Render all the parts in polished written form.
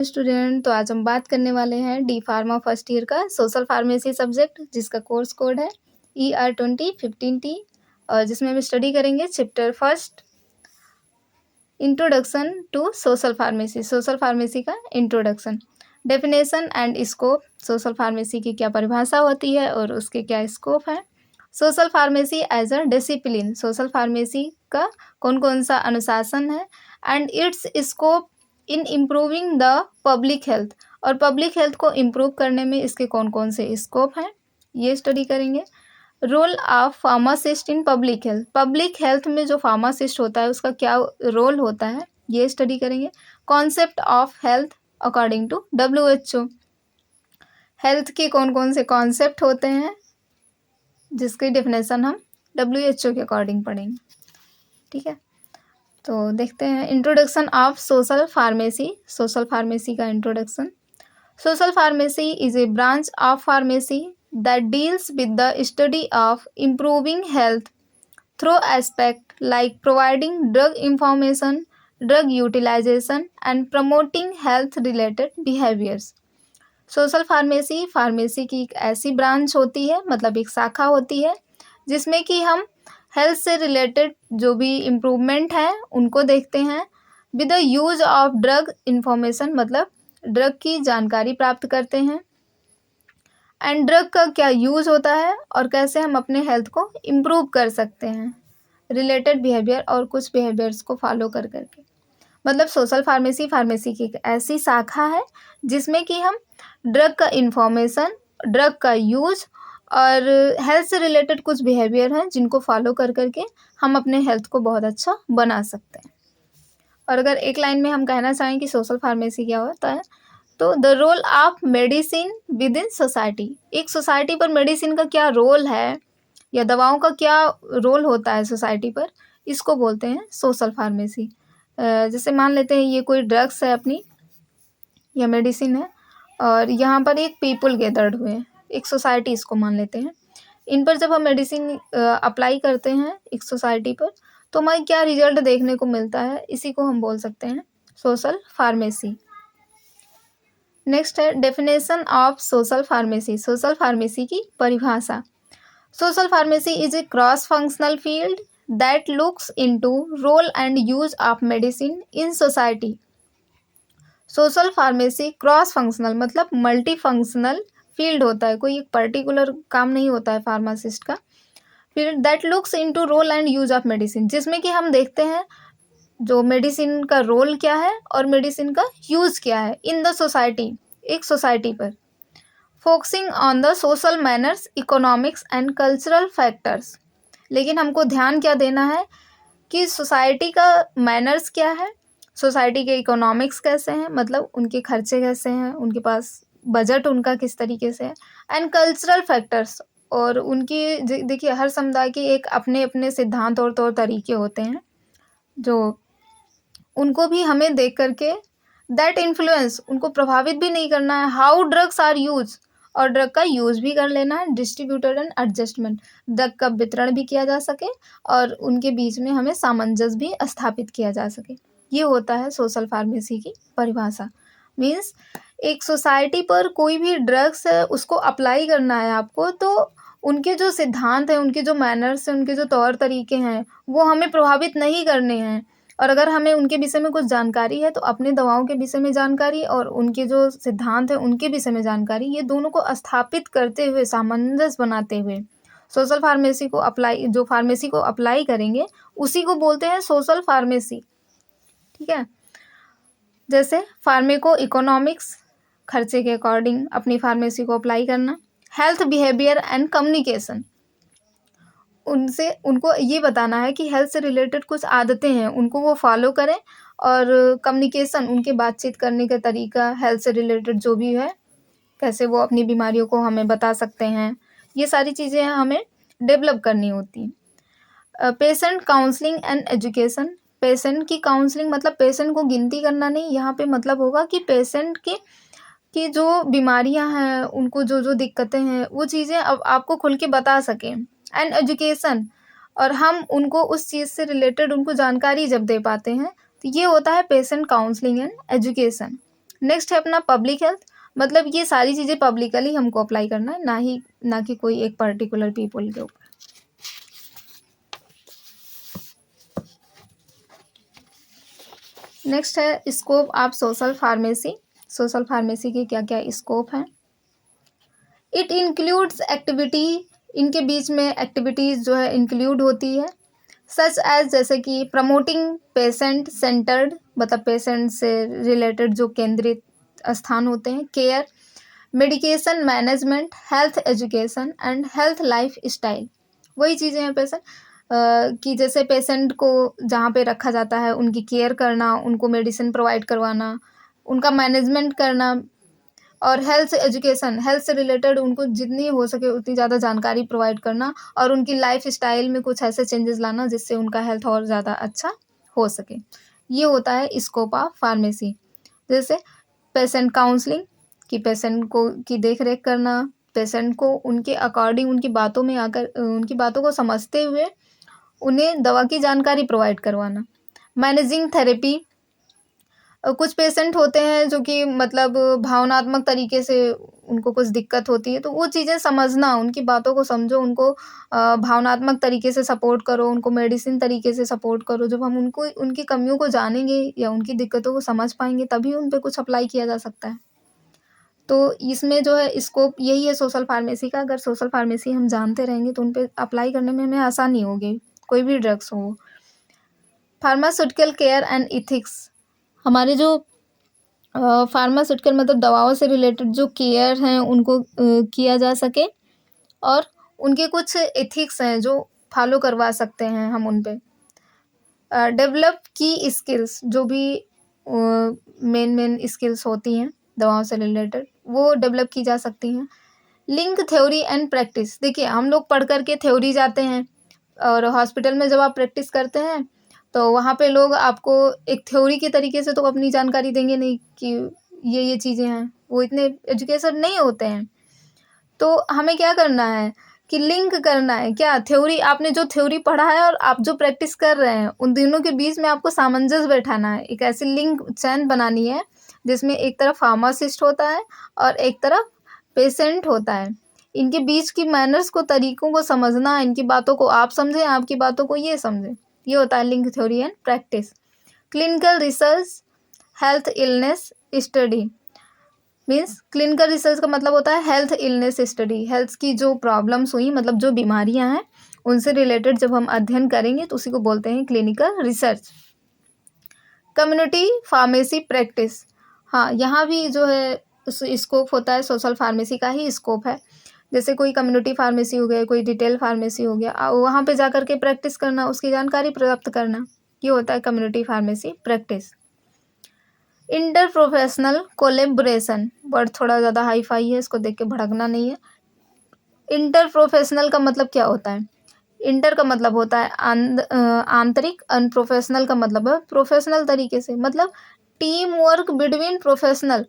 Student, तो आज हम बात करने वाले हैं डी फार्मा फर्स्ट ईयर का सोशल फार्मेसी सब्जेक्ट, जिसका कोर्स कोड है ER2015T, और जिसमें हम स्टडी करेंगे chapter first, introduction to social pharmacy. Social pharmacy का introduction, definition and scope, social pharmacy की क्या परिभाषा होती है और उसके क्या स्कोप है। Social pharmacy as a discipline, social pharmacy का कौन कौन सा अनुशासन है, and its scope in improving the public health, और पब्लिक हेल्थ को इम्प्रूव करने में इसके कौन कौन से स्कोप हैं, ये स्टडी करेंगे। Role of pharmacist in public health में जो फार्मासिस्ट होता है उसका क्या रोल होता है, ये स्टडी करेंगे। Concept of health according to WHO, health के कौन कौन से कॉन्सेप्ट होते हैं जिसकी डेफिनेशन हम WHO के अकॉर्डिंग पढ़ेंगे, ठीक है। तो देखते हैं introduction of social pharmacy. Social pharmacy का introduction, social pharmacy is a branch of pharmacy that deals with the study of improving health through aspects like providing drug information, drug utilization, and promoting health related behaviors. Social pharmacy pharmacy की एक ऐसी branch होती है, मतलब एक शाखा होती है, जिसमें कि हम हेल्थ से रिलेटेड जो भी इम्प्रूवमेंट है उनको देखते हैं, with the use of drug information, मतलब ड्रग की जानकारी प्राप्त करते हैं, एंड ड्रग का क्या यूज़ होता है और कैसे हम अपने हेल्थ को इम्प्रूव कर सकते हैं, रिलेटेड बिहेवियर और कुछ बिहेवियर्स को फॉलो कर करके। मतलब सोशल फार्मेसी फार्मेसी की एक ऐसी शाखा है जिसमें कि हम ड्रग का इंफॉर्मेशन, ड्रग का यूज़ और हेल्थ से रिलेटेड कुछ बिहेवियर हैं जिनको फॉलो कर करके हम अपने हेल्थ को बहुत अच्छा बना सकते हैं। और अगर एक लाइन में हम कहना चाहें कि सोशल फार्मेसी क्या होता है, तो the role of medicine within society, एक सोसाइटी पर मेडिसिन का क्या रोल है या दवाओं का क्या रोल होता है सोसाइटी पर, इसको बोलते हैं सोशल फार्मेसी। जैसे मान लेते हैं ये कोई ड्रग्स है अपनी या मेडिसिन है, और यहाँ पर एक पीपल गैदर्ड हुए हैं, एक सोसाइटी इसको मान लेते हैं। इन पर जब हम मेडिसिन अप्लाई करते हैं एक सोसाइटी पर, तो हमें क्या रिजल्ट देखने को मिलता है, इसी को हम बोल सकते हैं सोशल फार्मेसी। नेक्स्ट है definition of social pharmacy. Social pharmacy की परिभाषा, social pharmacy is a cross functional field that looks into role and use of medicine in society. Social pharmacy cross functional मतलब मल्टी फंक्शनल फील्ड होता है, कोई एक particular काम नहीं होता है फार्मासिस्ट का। Field that looks into role and use of medicine, जिसमें कि हम देखते हैं जो मेडिसिन का रोल क्या है और मेडिसिन का यूज़ क्या है इन द सोसाइटी, एक सोसाइटी पर। Focusing on the social manners, economics and cultural factors, लेकिन हमको ध्यान क्या देना है कि सोसाइटी का मैनर्स क्या है, सोसाइटी के इकोनॉमिक्स कैसे हैं, मतलब उनके खर्चे कैसे हैं, उनके पास बजट उनका किस तरीके से है, एंड कल्चरल फैक्टर्स, और उनकी देखिए हर समुदाय के एक अपने अपने सिद्धांत और तौर तरीके होते हैं जो उनको भी हमें देख करके दैट इन्फ्लुएंस, उनको प्रभावित भी नहीं करना है, हाउ ड्रग्स आर यूज, और ड्रग का यूज़ भी कर लेना है, डिस्ट्रीब्यूटर एंड एडजस्टमेंट, ड्रग का वितरण भी किया जा सके और उनके बीच में हमें सामंजस्य भी स्थापित किया जा सके। ये होता है सोशल फार्मेसी की परिभाषा। मीन्स एक सोसाइटी पर कोई भी ड्रग्स है उसको अप्लाई करना है आपको, तो उनके जो सिद्धांत हैं, उनके जो मैनर्स हैं, उनके जो तौर तरीके हैं, वो हमें प्रभावित नहीं करने हैं। और अगर हमें उनके विषय में कुछ जानकारी है तो अपने दवाओं के विषय में जानकारी और उनके जो सिद्धांत हैं उनके विषय में जानकारी, ये दोनों को स्थापित करते हुए, सामंजस्य बनाते हुए सोशल फार्मेसी को अप्लाई, जो फार्मेसी को अप्लाई करेंगे उसी को बोलते हैं सोशल फार्मेसी, ठीक है। जैसे फार्मेको इकोनॉमिक्स, खर्चे के अकॉर्डिंग अपनी फार्मेसी को अप्लाई करना। हेल्थ बिहेवियर एंड कम्युनिकेशन, उनको ये बताना है कि हेल्थ से रिलेटेड कुछ आदतें हैं उनको वो फॉलो करें, और कम्युनिकेशन, उनके बातचीत करने का तरीका, हेल्थ से रिलेटेड जो भी है, कैसे वो अपनी बीमारियों को हमें बता सकते हैं, ये सारी चीज़ें हमें डेवलप करनी होती हैं। Patient counselling and education, patient की काउंसलिंग मतलब पेशेंट को गिनती करना नहीं, यहाँ पे मतलब होगा कि पेशेंट की जो बीमारियां हैं, उनको जो जो दिक्कतें हैं, वो चीज़ें अब आपको खुल के बता सकें। एंड एजुकेशन, और हम उनको उस चीज़ से रिलेटेड उनको जानकारी जब दे पाते हैं, तो ये होता है patient counselling and education. Next है अपना पब्लिक हेल्थ, मतलब ये सारी चीज़ें पब्लिकली हमको अप्लाई करना है, ना कि कोई एक पर्टिकुलर पीपल के ऊपर। नेक्स्ट है scope of social pharmacy. Social pharmacy के क्या क्या स्कोप हैं। इट इंक्लूड्स एक्टिविटी, इनके बीच में एक्टिविटीज़ जो है इंक्लूड होती है, सच एज जैसे कि प्रमोटिंग पेशेंट सेंटर्ड, मतलब पेशेंट से रिलेटेड जो केंद्रित स्थान होते हैं, care, medication management, health education and health life style. वही चीज़ें हैं पेशेंट कि जैसे पेशेंट को जहाँ पे रखा जाता है उनकी केयर करना, उनको मेडिसिन प्रोवाइड करवाना, उनका मैनेजमेंट करना, और हेल्थ एजुकेशन, हेल्थ से रिलेटेड उनको जितनी हो सके उतनी ज़्यादा जानकारी प्रोवाइड करना, और उनकी लाइफ स्टाइल में कुछ ऐसे चेंजेस लाना जिससे उनका हेल्थ और ज़्यादा अच्छा हो सके। ये होता है स्कोप ऑफ फार्मेसी। जैसे पेशेंट काउंसलिंग, कि पेशेंट को की देख रेख करना, पेशेंट को उनके अकॉर्डिंग उनकी बातों में आकर उनकी बातों को समझते हुए उन्हें दवा की जानकारी प्रोवाइड करवाना। मैनेजिंग थेरेपी, कुछ पेशेंट होते हैं जो कि मतलब भावनात्मक तरीके से उनको कुछ दिक्कत होती है, तो वो चीज़ें समझना, उनकी बातों को समझो, उनको भावनात्मक तरीके से सपोर्ट करो, उनको मेडिसिन तरीके से सपोर्ट करो। जब हम उनको उनकी कमियों को जानेंगे या उनकी दिक्कतों को समझ पाएंगे तभी उन पे कुछ अप्लाई किया जा सकता है। तो इसमें जो है स्कोप यही है सोशल फार्मेसी का। अगर सोशल फार्मेसी हम जानते रहेंगे तो उन पे अप्लाई करने में हमें आसानी होगी, कोई भी ड्रग्स हो। फार्मास्यूटिकल केयर एंड इथिक्स, हमारे जो फार्मास्यूटिकल मतलब दवाओं से रिलेटेड जो केयर हैं उनको किया जा सके, और उनके कुछ एथिक्स हैं जो फॉलो करवा सकते हैं हम उन पे। डेवलप की स्किल्स, जो भी मेन स्किल्स होती हैं दवाओं से रिलेटेड वो डेवलप की जा सकती हैं। लिंक थ्योरी एंड प्रैक्टिस, देखिए हम लोग पढ़ करके थ्योरी जाते हैं, और हॉस्पिटल में जब आप प्रैक्टिस करते हैं तो वहाँ पे लोग आपको एक थ्योरी के तरीके से तो अपनी जानकारी देंगे नहीं कि ये चीज़ें हैं, वो इतने एजुकेशन नहीं होते हैं। तो हमें क्या करना है कि लिंक करना है, क्या थ्योरी, आपने जो थ्योरी पढ़ा है और आप जो प्रैक्टिस कर रहे हैं उन दोनों के बीच में आपको सामंजस्य बैठाना है, एक ऐसी लिंक चैन बनानी है जिसमें एक तरफ फार्मासिस्ट होता है और एक तरफ पेशेंट होता है। इनके बीच की मैनर्स को, तरीकों को समझना, इनकी बातों को आप समझें, आपकी बातों को ये समझें, ये होता है link theory and practice. Clinical research, health illness study, means clinical research का मतलब होता है हेल्थ इलनेस स्टडी, हेल्थ की जो प्रॉब्लम्स हुई मतलब जो बीमारियां हैं उनसे रिलेटेड जब हम अध्ययन करेंगे तो उसी को बोलते हैं clinical research. Community pharmacy practice, हाँ यहाँ भी जो है स्कोप होता है, सोशल फार्मेसी का ही स्कोप है। जैसे कोई कम्युनिटी फार्मेसी हो गया, कोई डिटेल फार्मेसी हो गया, वहाँ पे जा कर के प्रैक्टिस करना, उसकी जानकारी प्राप्त करना, ये होता है community pharmacy practice. Inter professional collaboration, word थोड़ा ज़्यादा हाई फाई है, इसको देख के भड़कना नहीं है। इंटर प्रोफेशनल का मतलब क्या होता है? इंटर का मतलब होता है आंतरिक, अनप्रोफेशनल का मतलब है प्रोफेशनल तरीके से, मतलब टीम वर्क बिटवीन प्रोफेशनल।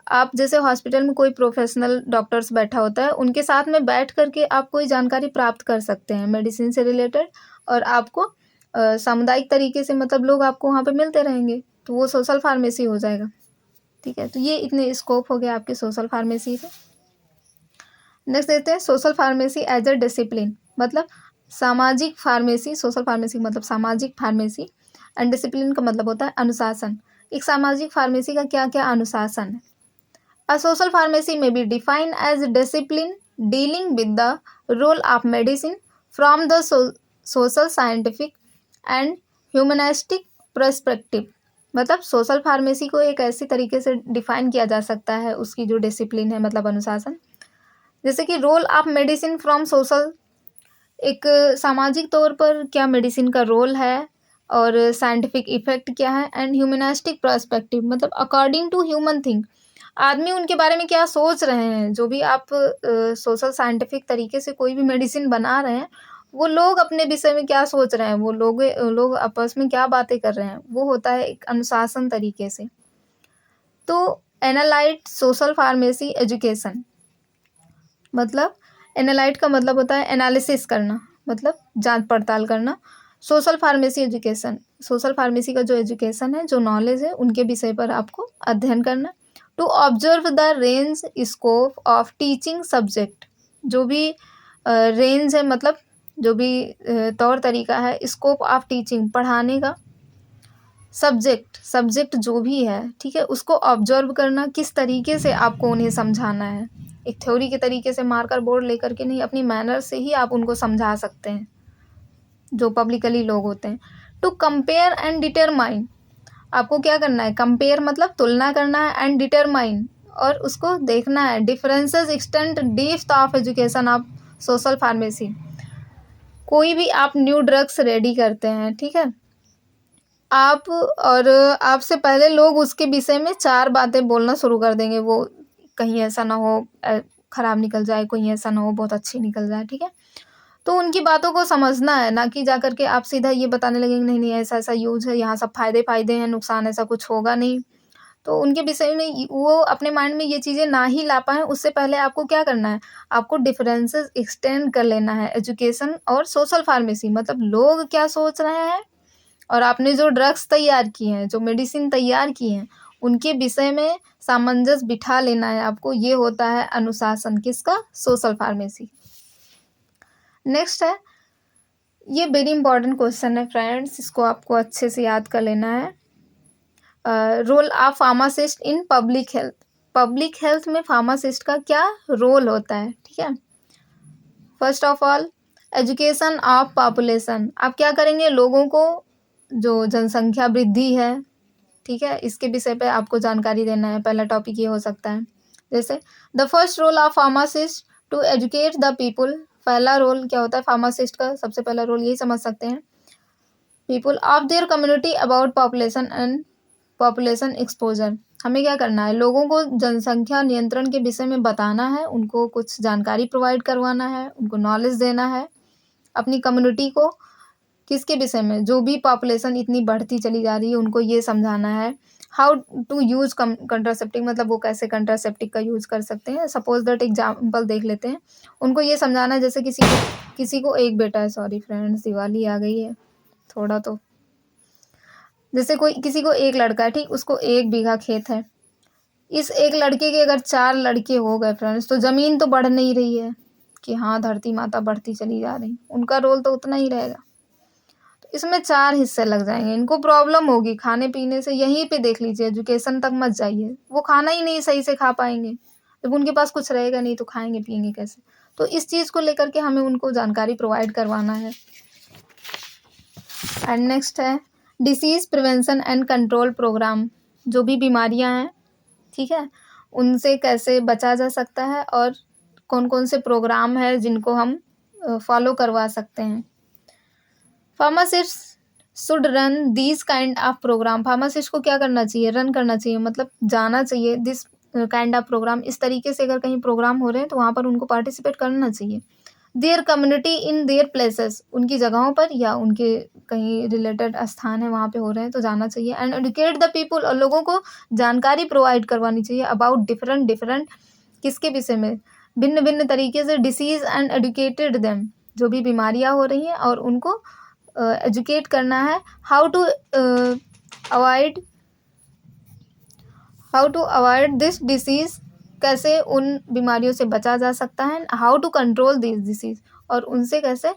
आप जैसे हॉस्पिटल में कोई प्रोफेशनल डॉक्टर्स बैठा होता है, उनके साथ में बैठ करके आप कोई जानकारी प्राप्त कर सकते हैं मेडिसिन से रिलेटेड, और आपको सामुदायिक तरीके से मतलब लोग आपको वहाँ पे मिलते रहेंगे, तो वो सोशल फार्मेसी हो जाएगा। ठीक है, तो ये इतने स्कोप हो गए आपके सोशल फार्मेसी के। नेक्स्ट देखते हैं social pharmacy as a discipline, मतलब सामाजिक फार्मेसी, सोशल फार्मेसी मतलब सामाजिक फार्मेसी, एंड डिसिप्लिन का मतलब होता है अनुशासन। एक सामाजिक फार्मेसी का क्या क्या अनुशासन है? A social pharmacy may be defined as discipline dealing with the role of medicine from the social, scientific and humanistic perspective। मतलब सोशल फार्मेसी को एक ऐसी तरीके से डिफाइन किया जा सकता है, उसकी जो डिसिप्लिन है मतलब अनुशासन, जैसे कि role of medicine from social, एक सामाजिक तौर पर क्या मेडिसिन का रोल है और साइंटिफिक इफेक्ट क्या है, एंड ह्यूमनिस्टिक पर्सपेक्टिव मतलब अकॉर्डिंग टू ह्यूमन थिंग, आदमी उनके बारे में क्या सोच रहे हैं। जो भी आप सोशल साइंटिफिक तरीके से कोई भी मेडिसिन बना रहे हैं, वो लोग अपने विषय में क्या सोच रहे हैं, वो लोग आपस में क्या बातें कर रहे हैं, वो होता है एक अनुशासन तरीके से। तो एनालाइट सोशल फार्मेसी एजुकेशन, मतलब एनालाइट का मतलब होता है एनालिसिस करना, मतलब जांच पड़ताल करना। Social pharmacy education, social pharmacy का जो एजुकेशन है, जो नॉलेज है, उनके विषय पर आपको अध्ययन करना। To observe the range scope of teaching subject, जो भी रेंज है मतलब जो भी तौर तरीका है, स्कोप ऑफ टीचिंग पढ़ाने का, सब्जेक्ट जो भी है, ठीक है, उसको ऑब्जर्व करना, किस तरीके से आपको उन्हें समझाना है। एक थ्योरी के तरीके से मार्कर बोर्ड लेकर के नहीं, अपनी मैनर से ही आप उनको समझा सकते हैं जो पब्लिकली लोग होते हैं। टू कंपेयर एंड डिटरमाइन, आपको क्या करना है, कंपेयर मतलब तुलना करना है, एंड डिटरमाइन और उसको देखना है, differences extent depth of education of social pharmacy. कोई भी आप न्यू ड्रग्स रेडी करते हैं, ठीक है, आप और आपसे पहले लोग उसके विषय में 4 बातें बोलना शुरू कर देंगे, वो कहीं ऐसा ना हो ख़राब निकल जाए, कहीं ऐसा ना हो बहुत अच्छी निकल जाए, ठीक है। तो उनकी बातों को समझना है, ना कि जाकर के आप सीधा ये बताने लगेंगे नहीं नहीं ऐसा-ऐसा यूज़ है, यहाँ सब फ़ायदे हैं, नुकसान ऐसा कुछ होगा नहीं। तो उनके विषय में वो अपने माइंड में ये चीज़ें ना ही ला पाएँ, उससे पहले आपको क्या करना है, आपको डिफरेंसेस एक्सटेंड कर लेना है एजुकेशन और सोशल फार्मेसी, मतलब लोग क्या सोच रहे हैं और आपने जो ड्रग्स तैयार किए हैं, जो मेडिसिन तैयार की हैं, उनके विषय में सामंजस्य बिठा लेना है आपको। ये होता है अनुशासन किसका, सोशल फार्मेसी। नेक्स्ट है, ये वेरी इंपॉर्टेंट क्वेश्चन है फ्रेंड्स, इसको आपको अच्छे से याद कर लेना है। Role of pharmacist in public health, public health में फार्मासिस्ट का क्या रोल होता है, ठीक है। First of all education of population, आप क्या करेंगे, लोगों को जो जनसंख्या वृद्धि है, ठीक है, इसके विषय पे आपको जानकारी देना है। पहला टॉपिक ये हो सकता है, जैसे the first role of pharmacist to educate the people, पहला रोल क्या होता है फार्मासिस्ट का, सबसे पहला रोल यही समझ सकते हैं, people of their community about population and population exposure. हमें क्या करना है, लोगों को जनसंख्या नियंत्रण के विषय में बताना है, उनको कुछ जानकारी प्रोवाइड करवाना है, उनको नॉलेज देना है, अपनी कम्युनिटी को किसके विषय में, जो भी पॉपुलेशन इतनी बढ़ती चली जा रही है उनको ये समझाना है। हाउ टू यूज़ कंट्रासेप्टिव, मतलब वो कैसे कंट्रासेप्टिव का यूज़ कर सकते हैं। सपोज दैट एग्जाम्पल देख लेते हैं, उनको ये समझाना है, जैसे किसी को एक बेटा है, सॉरी फ्रेंड्स दिवाली आ गई है थोड़ा, तो जैसे किसी को एक लड़का है, ठीक, उसको 1 बीघा खेत है। इस एक लड़के के अगर 4 लड़के हो गए फ्रेंड्स, तो ज़मीन तो बढ़ नहीं रही है कि हाँ धरती माता बढ़ती चली जा रही, उनका रोल तो उतना ही रहेगा। तो इसमें 4 हिस्से लग जाएंगे, इनको प्रॉब्लम होगी खाने पीने से। यहीं पे देख लीजिए, एजुकेशन तक मत जाइए, वो खाना ही नहीं सही से खा पाएंगे, जब उनके पास कुछ रहेगा नहीं तो खाएंगे पिएंगे कैसे। तो इस चीज़ को लेकर के हमें उनको जानकारी प्रोवाइड करवाना है। एंड नेक्स्ट है disease prevention and control program, जो भी बीमारियां हैं, ठीक है, उनसे कैसे बचा जा सकता है और कौन कौन से प्रोग्राम है जिनको हम फॉलो करवा सकते हैं। Pharmacist should run this kind of program, pharmacist को क्या करना चाहिए, रन करना चाहिए, मतलब जाना चाहिए दिस काइंड ऑफ प्रोग्राम। इस तरीके से अगर कहीं प्रोग्राम हो रहे हैं तो वहाँ पर उनको पार्टिसिपेट करना चाहिए। Their community in their places, उनकी जगहों पर या उनके कहीं रिलेटेड स्थान है वहाँ पे हो रहे हैं तो जाना चाहिए। एंड एडुकेट द पीपल, और लोगों को जानकारी प्रोवाइड करवानी चाहिए अबाउट डिफरेंट किसके विषय में, भिन्न भिन्न तरीके से, डिसीज़ एंड एडुकेटेड देम, जो भी बीमारियाँ हो रही हैं और उनको एजुकेट करना है। How to avoid this disease, कैसे उन बीमारियों से बचा जा सकता है। How to control this disease, और उनसे कैसे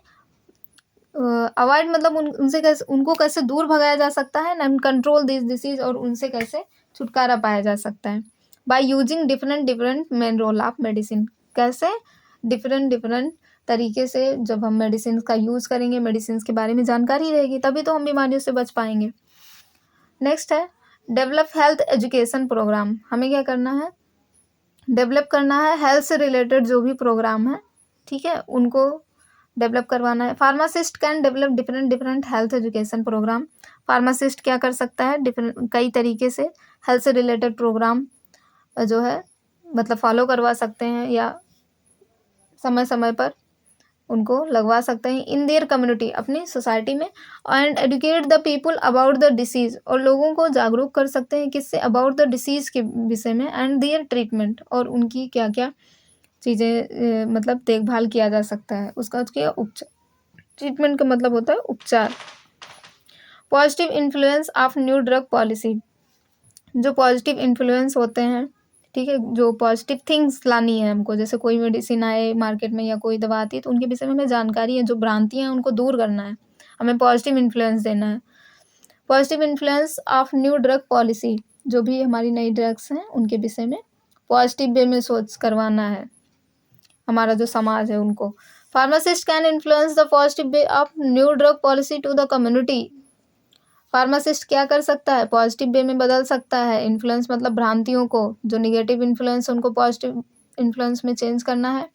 अवॉइड मतलब उनसे कैसे, उनको कैसे दूर भगाया जा सकता है, एंड कंट्रोल दिस डिसीज़, और उनसे कैसे छुटकारा पाया जा सकता है। By using different main role of medicine, कैसे डिफरेंट तरीके से जब हम मेडिसिन का यूज़ करेंगे, मेडिसिन के बारे में जानकारी रहेगी, तभी तो हम बीमारियों से बच पाएंगे। नेक्स्ट है डेवलप हेल्थ एजुकेशन प्रोग्राम, हमें क्या करना है, डेवलप करना है हेल्थ से रिलेटेड जो भी प्रोग्राम है, ठीक है, उनको डेवलप करवाना है। Pharmacist can develop different health education program, pharmacist क्या कर सकता है, कई तरीके से हेल्थ से रिलेटेड प्रोग्राम जो है मतलब फॉलो करवा सकते हैं या समय समय पर उनको लगवा सकते हैं। इन देयर कम्युनिटी, अपनी सोसाइटी में। And educate the people about the disease, और लोगों को जागरूक कर सकते हैं किससे, अबाउट द डिसीज़ के विषय में। एंड देयर ट्रीटमेंट, और उनकी क्या क्या चीज़ें मतलब देखभाल किया जा सकता है उसका, उसके उपचार, ट्रीटमेंट का मतलब होता है उपचार। Positive influence of new drug policy, जो पॉजिटिव इन्फ्लुएंस होते हैं, ठीक है, जो पॉजिटिव थिंग्स लानी है हमको, जैसे कोई मेडिसिन आए मार्केट में या कोई दवा आती है तो उनके विषय में हमें जानकारी है, जो भ्रांतियाँ हैं उनको दूर करना है, हमें पॉजिटिव इन्फ्लुएंस देना है। Positive influence of new drug policy, जो भी हमारी नई ड्रग्स हैं उनके विषय में पॉजिटिव वे में सोच करवाना है हमारा जो समाज है उनको। Pharmacist can influence the positive way of new drug policy to the community. Pharmacist क्या कर सकता है, पॉजिटिव वे में बदल सकता है। इन्फ्लुएंस मतलब भ्रांतियों को, जो निगेटिव इन्फ्लुएंस उनको पॉजिटिव इन्फ्लुएंस में चेंज करना है।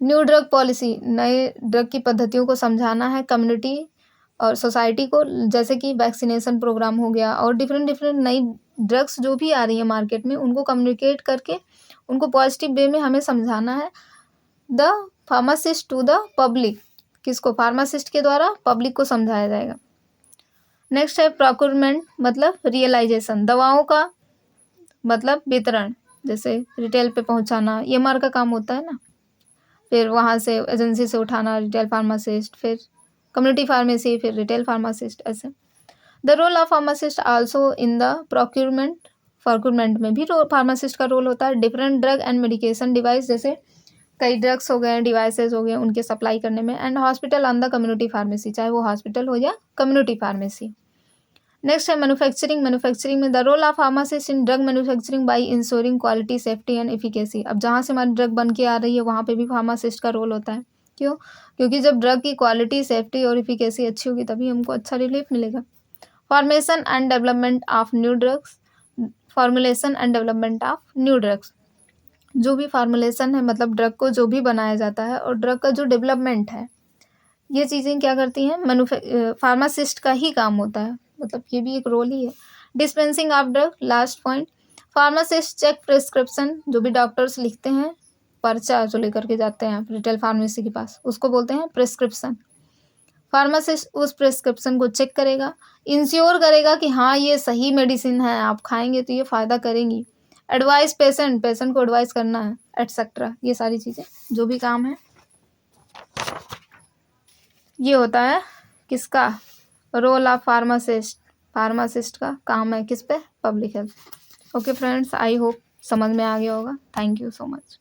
न्यू ड्रग पॉलिसी, नए ड्रग की पद्धतियों को समझाना है कम्युनिटी और सोसाइटी को, जैसे कि वैक्सीनेशन प्रोग्राम हो गया और डिफरेंट नई ड्रग्स जो भी आ रही है मार्केट में उनको कम्युनिकेट करके उनको पॉजिटिव वे में हमें समझाना है। The pharmacist to the public, किसको, फार्मासिस्ट के द्वारा पब्लिक को समझाया जाएगा। नेक्स्ट है प्रोक्योरमेंट, मतलब रियलाइजेशन, दवाओं का मतलब वितरण, जैसे रिटेल पे पहुंचाना, EMR का काम होता है ना, फिर वहाँ से एजेंसी से उठाना, रिटेल फार्मासिस्ट, फिर कम्युनिटी फार्मेसी, फिर रिटेल फार्मासिस्ट, ऐसे। The role of pharmacist also in the procurement में भी फार्मासिस्ट का रोल होता है। Different drug and medication device, जैसे कई ड्रग्स हो गए, डिवाइसेस हो गए, उनके सप्लाई करने में। And hospital on the community pharmacy, चाहे वो हॉस्पिटल हो या कम्युनिटी फार्मेसी। नेक्स्ट है मैन्युफैक्चरिंग में the role of pharmacist in drug manufacturing by ensuring quality, safety and efficacy. अब जहाँ से हमारी ड्रग बन के आ रही है वहाँ पे भी फार्मासिस्ट का रोल होता है। क्यों? क्योंकि जब ड्रग की क्वालिटी, सेफ्टी और एफिकेसी अच्छी होगी तभी हमको अच्छा रिलीफ मिलेगा। Formation and development of new drugs, formulation and development of new drugs, जो भी फार्मुलेशन है मतलब ड्रग को जो भी बनाया जाता है और ड्रग का जो डेवलपमेंट है, ये चीज़ें क्या करती हैं, फार्मासिस्ट का ही काम होता है, मतलब ये भी एक रोल ही है। Dispensing of drug, last point, pharmacist check prescription, जो भी डॉक्टर्स लिखते हैं, पर्चा जो लेकर के जाते हैं रिटेल फार्मेसी के पास, उसको बोलते हैं प्रिस्क्रिप्शन। फार्मासिस्ट उस प्रिस्क्रिप्शन को चेक करेगा, इंश्योर करेगा कि हाँ ये सही मेडिसिन है, आप खाएंगे तो ये फ़ायदा करेंगी। एडवाइस पेशेंट को एडवाइस करना है, एटसेट्रा, ये सारी चीज़ें जो भी काम है ये होता है किसका, रोल ऑफ फार्मासिस्ट का काम है किस पे, public health. Okay friends, I hope समझ में आ गया होगा। Thank you so much.